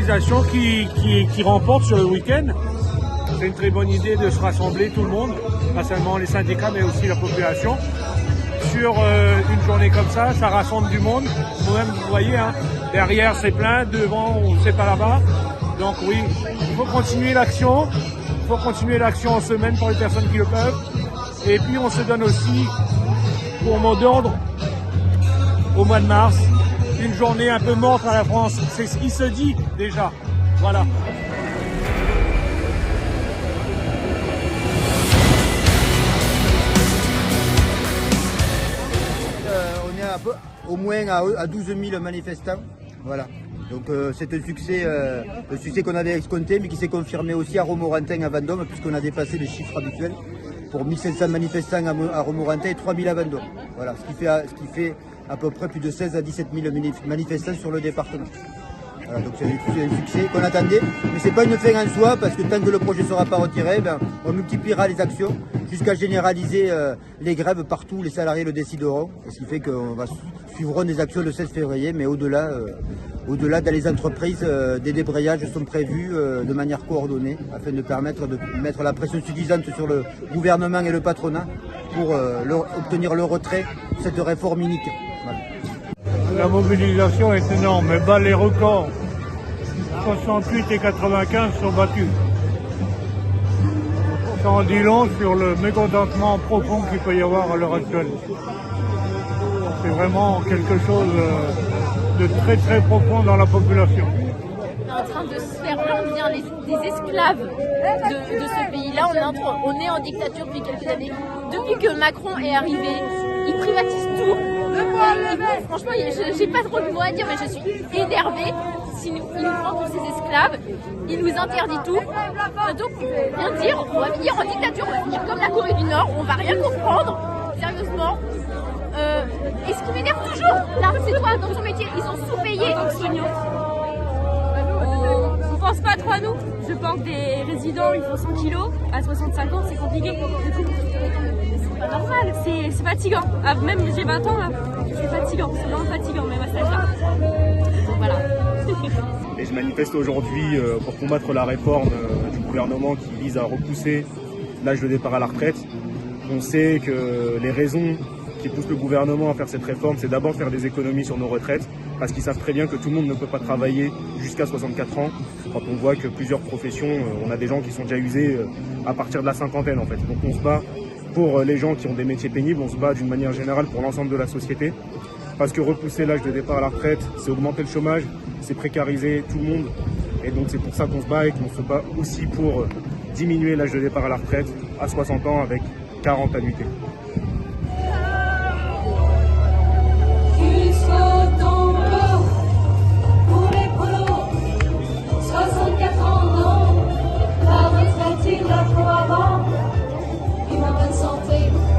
mobilisation qui remporte sur le week-end. C'est une très bonne idée de se rassembler tout le monde, pas seulement les syndicats mais aussi la population. Sur une journée comme ça rassemble du monde. Vous-même, vous voyez, hein, derrière c'est plein, devant c'est pas là-bas. Donc oui, il faut continuer l'action. Il faut continuer l'action en semaine pour les personnes qui le peuvent. Et puis on se donne aussi, pour mot d'ordre, au mois de mars, une journée un peu morte à la France. C'est ce qui se dit déjà. Voilà. On est au moins à 12 000 manifestants. Voilà. Donc c'est un succès qu'on avait escompté, mais qui s'est confirmé aussi à Romorantin, à Vendôme, puisqu'on a dépassé les chiffres habituels pour 1500 manifestants à Romorantin et 3000 à Vendôme. Voilà, ce qui fait à peu près plus de 16 à 17 000 manifestants sur le département. Voilà, donc c'est un succès qu'on attendait, mais c'est pas une fin en soi, parce que tant que le projet ne sera pas retiré, ben, on multipliera les actions jusqu'à généraliser les grèves partout, les salariés le décideront, et ce qui fait qu'on va suivre des actions le 16 février, mais au-delà, dans les entreprises, des débrayages sont prévus de manière coordonnée, afin de permettre de mettre la pression suffisante sur le gouvernement et le patronat pour obtenir le retrait de cette réforme unique. Voilà. La mobilisation est énorme, elle bat les records. 68 et 95 sont battus. Ça en dit long sur le mécontentement profond qu'il peut y avoir à l'heure actuelle. C'est vraiment quelque chose de très très profond dans la population. On est en train de se faire, là on devient des esclaves de ce pays-là. On est en dictature depuis quelques années. Depuis que Macron est arrivé, il privatise tout. Franchement, j'ai pas trop de mots à dire, mais je suis énervée. Il nous prend pour ses esclaves, il nous interdit tout. Donc, on va dire, on va finir en dictature, on va finir comme la Corée du Nord, on va rien comprendre, sérieusement. Et ce qui m'énerve toujours, là, c'est toi, dans ton métier, ils ont sous-payé. On pense pas trop à nous. Je pense que des résidents, ils font 100 kilos. À 65 ans, c'est compliqué. C'est pas normal, c'est fatigant. Ah, même j'ai 20 ans, là, c'est fatigant. C'est vraiment fatigant, même à cet âge-là. Donc voilà. Et je manifeste aujourd'hui pour combattre la réforme du gouvernement qui vise à repousser l'âge de départ à la retraite. On sait que les raisons qui poussent le gouvernement à faire cette réforme, c'est d'abord faire des économies sur nos retraites, parce qu'ils savent très bien que tout le monde ne peut pas travailler jusqu'à 64 ans, quand on voit que plusieurs professions, on a des gens qui sont déjà usés à partir de la cinquantaine en fait. Donc on se bat pour les gens qui ont des métiers pénibles, on se bat d'une manière générale pour l'ensemble de la société, parce que repousser l'âge de départ à la retraite, c'est augmenter le chômage, c'est précariser tout le monde, et donc c'est pour ça qu'on se bat et qu'on se bat aussi pour diminuer l'âge de départ à la retraite à 60 ans avec 40 annuités.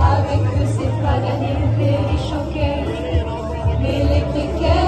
Avec eux, c'est pas gagné, les choqués, mais les précaires.